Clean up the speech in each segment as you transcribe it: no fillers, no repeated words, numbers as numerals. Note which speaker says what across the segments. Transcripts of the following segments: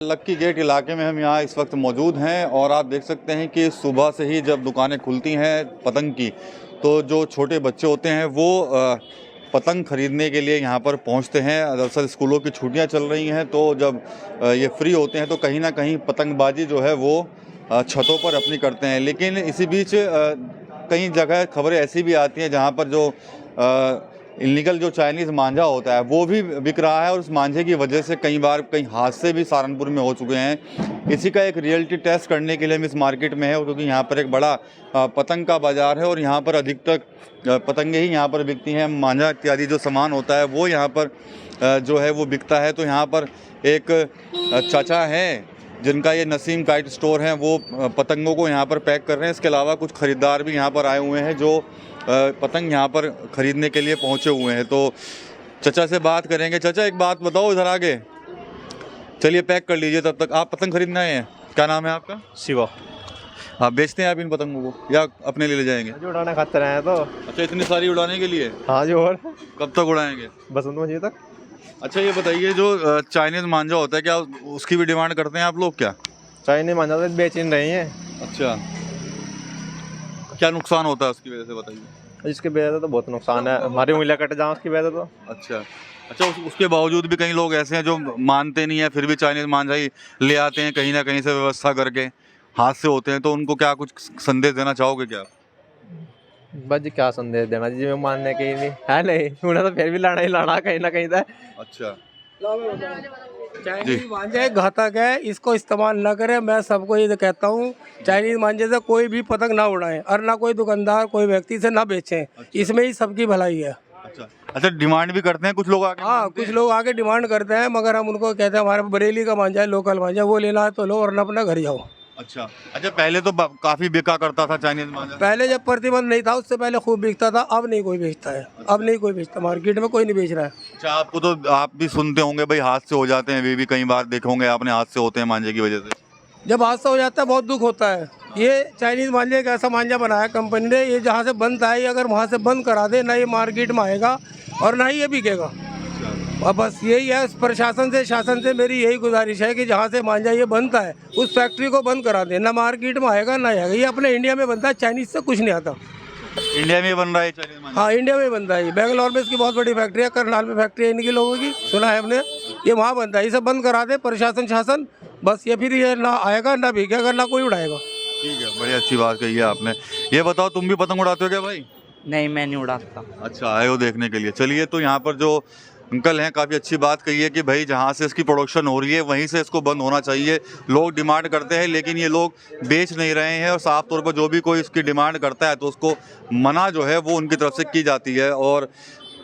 Speaker 1: लक्की gate इलाके में हम यहाँ इस वक्त मौजूद हैं और आप देख सकते हैं कि सुबह से ही जब दुकानें खुलती हैं पतंग की, तो जो छोटे बच्चे होते हैं वो पतंग खरीदने के लिए यहाँ पर पहुँचते हैं। दरअसल स्कूलों की छुट्टियाँ चल रही हैं, तो जब ये फ्री होते हैं तो कहीं ना कहीं पतंगबाजी जो है वो छतों पर अपनी करते हैं। लेकिन इसी बीच कई जगह खबरें ऐसी भी आती हैं जहाँ पर जो इलीगल जो चाइनीज़ मांझा होता है वो भी बिक रहा है और उस मांझे की वजह से कई बार कई हादसे भी सहारनपुर में हो चुके हैं। इसी का एक रियलिटी टेस्ट करने के लिए हम इस मार्केट में है, क्योंकि यहाँ पर एक बड़ा पतंग का बाज़ार है और यहाँ पर अधिकतर पतंगे ही यहाँ पर बिकती हैं। मांझा इत्यादि जो सामान होता है वो यहाँ पर जो है वो बिकता है। तो यहाँ पर एक चाचा हैं जिनका ये नसीम काइट स्टोर है, वो पतंगों को यहाँ पर पैक कर रहे हैं। इसके अलावा कुछ ख़रीदार भी यहाँ पर आए हुए हैं जो पतंग यहाँ पर ख़रीदने के लिए पहुँचे हुए हैं। तो चाचा से बात करेंगे। चाचा एक बात बताओ, इधर आगे चलिए, पैक कर लीजिए तब तक। आप पतंग खरीदना है, क्या नाम है आपका?
Speaker 2: शिवा।
Speaker 1: आप बेचते हैं आप इन पतंगों को या अपने लिए ले जाएंगे?
Speaker 2: जो उड़ाना खाते हैं तो।
Speaker 1: अच्छा, इतनी सारी उड़ाने के लिए?
Speaker 2: हाँ जी। और
Speaker 1: कब तक उड़ाएंगे?
Speaker 2: बसंत पंचमी तक।
Speaker 1: अच्छा ये बताइए, जो चाइनीज़ मांझा होता है क्या उसकी भी डिमांड करते हैं आप लोग क्या?
Speaker 2: चाइनीज मांझा तो बेच ही नहीं है।
Speaker 1: अच्छा, क्या नुकसान होता है उसकी वजह से बताइए?
Speaker 2: इसके वजह से तो बहुत नुकसान है, हमारी उंगलियां कट जाए उसकी वजह से तो।
Speaker 1: अच्छा, उसके बावजूद भी कई लोग ऐसे हैं जो मानते नहीं है, फिर भी चाइनीज़ मांझा ही ले आते हैं कहीं ना कहीं से व्यवस्था करके। हादसे होते हैं, तो उनको क्या कुछ संदेश देना चाहोगे क्या?
Speaker 2: बस जी क्या संदेश देना जी, मैं मानने के नहीं है नहीं, उन्हें तो फिर भी लाना ही लाना कहीं ना कहीं से।
Speaker 1: अच्छा
Speaker 3: चाइनीज मांझा घातक है, इसको इस्तेमाल न करें। मैं सबको ये कहता हूँ, चाइनीज मांझे से कोई भी पतंग ना उड़ाएं और ना कोई दुकानदार कोई व्यक्ति से ना बेचें। इसमें ही सबकी भलाई है।
Speaker 1: अच्छा, डिमांड भी करते हैं कुछ लोग आके?
Speaker 3: हाँ, कुछ लोग आके डिमांड करते हैं, मगर हम उनको कहते हैं हमारे बरेली का मांझा है, लोकल मांझा, वो लेना है तो लो वरना अपना घर जाओ।
Speaker 1: अच्छा, पहले तो काफी बिका करता था चाइनीज मांझा।
Speaker 3: पहले जब प्रतिबंध नहीं था उससे पहले खूब बिकता था, अब नहीं कोई बेचता है। अब नहीं कोई बेचता, मार्केट में कोई नहीं बेच रहा है।
Speaker 1: अच्छा, आपको तो आप भी सुनते होंगे भाई हादसे हो जाते हैं, वे भी कई बार देखे होंगे आपने, हादसे होते हैं मांझे की वजह से।
Speaker 3: जब हादसा हो जाता है बहुत दुख होता है। ये चाइनीज मांझे एक ऐसा मांझा बनाया कंपनी ने, ये जहाँ से बनता है, अगर वहाँ से बंद करा दे ना ये मार्केट में आएगा और ना ही ये बिकेगा। और बस यही है, प्रशासन से शासन से मेरी यही गुजारिश है कि जहाँ से मांझा ये बनता है उस फैक्ट्री को बंद करा दे, ना मार्केट में आएगा ना आएगा। ये अपने इंडिया में बनता है, चाइनीज से कुछ नहीं आता।
Speaker 1: इंडिया में बन रहा है चाइनीज मांझा?
Speaker 3: हाँ, इंडिया में बनता है। बेंगलोर में इसकी बहुत बड़ी फैक्ट्री है, करनाल में फैक्ट्री है इनकी लोगों की, सुना है हमने। ये वहाँ बनता है, इसे बंद करा दे प्रशासन शासन, बस ये फिर ये ना आएगा ना बिकेगा ना कोई उड़ाएगा।
Speaker 1: ठीक है, बड़ी अच्छी बात कही है आपने। ये बताओ, तुम भी पतंग उड़ाते हो क्या भाई?
Speaker 4: नहीं, मैं नहीं उड़ाता।
Speaker 1: अच्छा, आए हो देखने के लिए। चलिए, तो यहाँ पर जो अंकल हैं काफ़ी अच्छी बात कही है कि भाई जहाँ से इसकी प्रोडक्शन हो रही है वहीं से इसको बंद होना चाहिए। लोग डिमांड करते हैं लेकिन ये लोग बेच नहीं रहे हैं, और साफ तौर पर जो भी कोई इसकी डिमांड करता है तो उसको मना जो है वो उनकी तरफ से की जाती है। और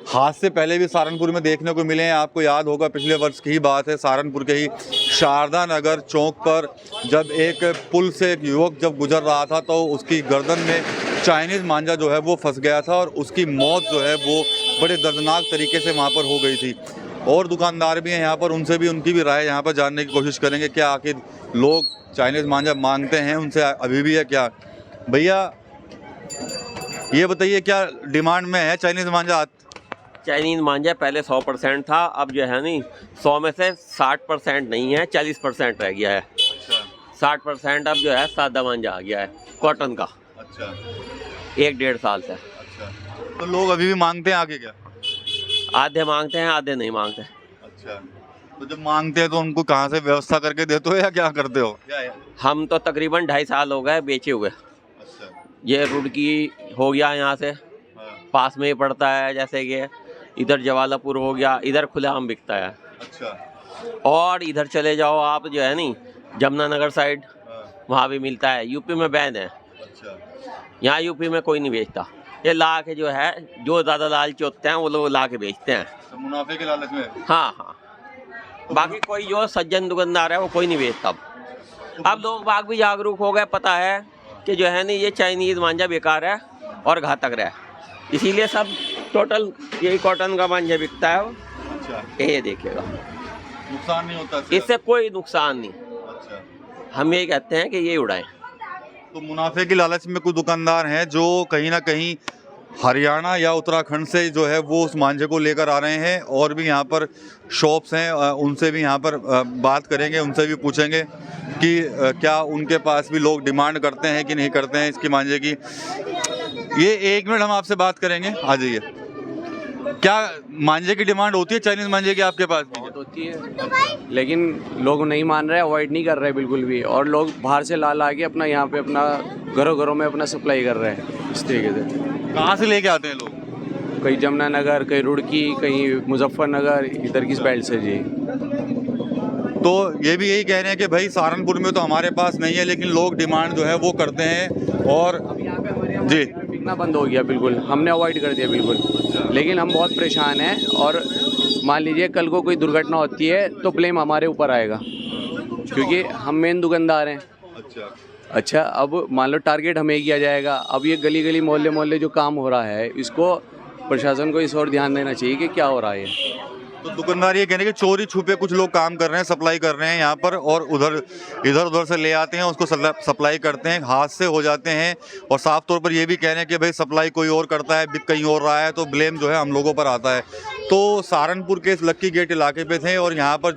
Speaker 1: हादसे पहले भी सहारनपुर में देखने को मिले हैं। आपको याद होगा, पिछले वर्ष की ही बात है, सहारनपुर के ही शारदा नगर चौक पर जब एक पुल से एक युवक जब गुजर रहा था तो उसकी गर्दन में चाइनीज़ मांझा जो है वो फंस गया था और उसकी मौत जो है वो बड़े दर्दनाक तरीके से वहाँ पर हो गई थी। और दुकानदार भी हैं यहाँ पर, उनसे भी उनकी भी राय यहाँ पर जानने की कोशिश करेंगे। क्या आखिर लोग चाइनीज़ मांझा मांगते हैं, उनसे अभी भी है क्या? भैया ये बताइए, क्या डिमांड में है चाइनीज़ मांझा?
Speaker 5: चाइनीज़ मांझा पहले 100% था, अब जो है नहीं 100 में से 60% नहीं है, 40% रह गया है।
Speaker 1: अच्छा,
Speaker 5: 60% अब जो है सादा मांझा आ गया है, कॉटन का।
Speaker 1: अच्छा,
Speaker 5: 1-1.5 साल से।
Speaker 1: अच्छा, तो लोग अभी भी मांगते हैं आगे क्या?
Speaker 5: आधे मांगते हैं, आधे नहीं मांगते।
Speaker 1: अच्छा, तो जब मांगते हैं तो उनको कहाँ से व्यवस्था करके देते हो या क्या करते हो?
Speaker 5: हम तो तकरीबन 2.5 साल हो गए बेचे हुए।
Speaker 1: अच्छा,
Speaker 5: ये रुड़की हो गया, यहाँ से पास में ही पड़ता है, जैसे कि इधर जवालापुर हो गया, इधर खुलेआम बिकता है।
Speaker 1: अच्छा,
Speaker 5: और इधर चले जाओ आप जो है नहीं जमुनानगर साइड, वहाँ भी मिलता है। यूपी में बैन है।
Speaker 1: अच्छा,
Speaker 5: यहाँ यूपी में कोई नहीं बेचता। ये ला के जो है, जो ज़्यादा लालची होते हैं वो लोग ला के बेचते हैं,
Speaker 1: तो मुनाफे के लालच में।
Speaker 5: हाँ हाँ, बाकी कोई जो सज्जन दुकानदार है वो कोई नहीं बेचता। अब लोग बाग भी जागरूक हो गए, पता है कि जो है नहीं ये चाइनीज़ मांझा बेकार है और घातक रहा है, इसीलिए सब टोटल यही कॉटन का मांझा बिकता है।
Speaker 1: अच्छा,
Speaker 5: ये देखिएगा,
Speaker 1: नुकसान नहीं होता
Speaker 5: इससे कोई नुकसान नहीं।
Speaker 1: अच्छा,
Speaker 5: हम यही कहते हैं कि ये उड़ाएं।
Speaker 1: तो मुनाफे की लालच में कुछ दुकानदार हैं जो कहीं ना कहीं हरियाणा या उत्तराखंड से जो है वो उस मांझे को लेकर आ रहे हैं। और भी यहाँ पर शॉप्स हैं, उनसे भी यहाँ पर बात करेंगे, उनसे भी पूछेंगे कि क्या उनके पास भी लोग डिमांड करते हैं कि नहीं करते हैं इसकी मांझे की। ये 1 मिनट हम आपसे बात करेंगे, आ जाइए। क्या मांझे की डिमांड होती है चाइनीज मांझे की आपके पास?
Speaker 4: बहुत होती है, लेकिन लोग नहीं मान रहे, अवॉइड नहीं कर रहे बिल्कुल भी। और लोग बाहर से ला के अपना यहाँ पे अपना घरों घरों में अपना सप्लाई कर रहे हैं इस तरीके से।
Speaker 1: कहाँ से लेके आते हैं लोग?
Speaker 4: कहीं जमुनानगर, कहीं रुड़की, कहीं मुजफ्फरनगर, इधर की बेल्ट से जी।
Speaker 1: तो ये भी यही कह रहे हैं कि भाई सहारनपुर में तो हमारे पास नहीं है, लेकिन लोग डिमांड जो है वो करते हैं। और
Speaker 4: अब यहाँ पे हमारे यहाँ
Speaker 1: जी
Speaker 4: बिकना बंद हो गया बिल्कुल, हमने अवॉइड कर दिया बिल्कुल। लेकिन हम बहुत परेशान हैं, और मान लीजिए कल को कोई दुर्घटना होती है तो ब्लेम हमारे ऊपर आएगा, क्योंकि हम मेन दुकानदार हैं। अच्छा, अब मान लो टारगेट हमें किया जाएगा। अब ये गली गली मोहल्ले मोहल्ले जो काम हो रहा है, इसको प्रशासन को इस ओर ध्यान देना चाहिए कि क्या हो रहा है।
Speaker 1: तो दुकानदार ये कह रहे हैं कि चोरी छुपे कुछ लोग काम कर रहे हैं, सप्लाई कर रहे हैं यहाँ पर, और इधर उधर से ले आते हैं, उसको सप्लाई करते हैं, हादसे हो जाते हैं। और साफ तौर पर ये भी कह रहे हैं कि भाई सप्लाई कोई और करता है, बिक कहीं और रहा है, तो ब्लेम जो है हम लोगों पर आता है। तो सहारनपुर के इस लक्की गेट इलाके पे थे, और यहाँ पर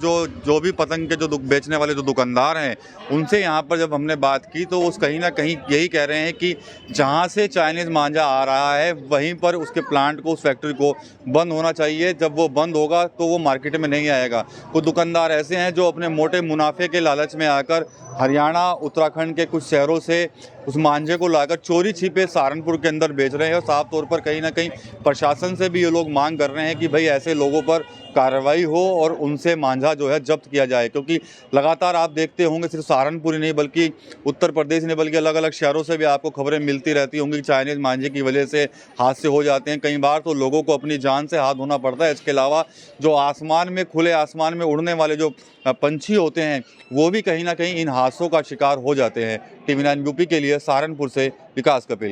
Speaker 1: जो भी पतंग के जो बेचने वाले जो दुकानदार हैं, उनसे यहाँ पर जब हमने बात की तो उस कहीं ना कहीं यही कह रहे हैं कि जहाँ से चाइनीज़ मांझा आ रहा है वहीं पर उसके प्लांट को, उस फैक्ट्री को बंद होना चाहिए। जब वो बंद होगा तो वो मार्केट में नहीं आएगा। कुछ दुकानदार ऐसे हैं जो अपने मोटे मुनाफे के लालच में आकर हरियाणा, उत्तराखंड के कुछ शहरों से उस मांझे को लाकर चोरी छिपे सहारनपुर के अंदर बेच रहे हैं। और साफ तौर पर कहीं ना कहीं प्रशासन से भी ये लोग मांग कर रहे हैं कि भाई ऐसे लोगों पर कार्रवाई हो और उनसे मांझा जो है जब्त किया जाए। क्योंकि लगातार आप देखते होंगे सिर्फ सहारनपुर ही नहीं बल्कि उत्तर प्रदेश नहीं बल्कि अलग अलग शहरों से भी आपको खबरें मिलती रहती होंगी कि चाइनीज़ मांझे की वजह से हादसे हो जाते हैं। कई बार तो लोगों को अपनी जान से हाथ धोना पड़ता है। इसके अलावा जो आसमान में, खुले आसमान में उड़ने वाले जो पंछी होते हैं वो भी कहीं ना कहीं इन हादसों का शिकार हो जाते हैं। TV9 यूपी के लिए सहारनपुर से विकास कपिल।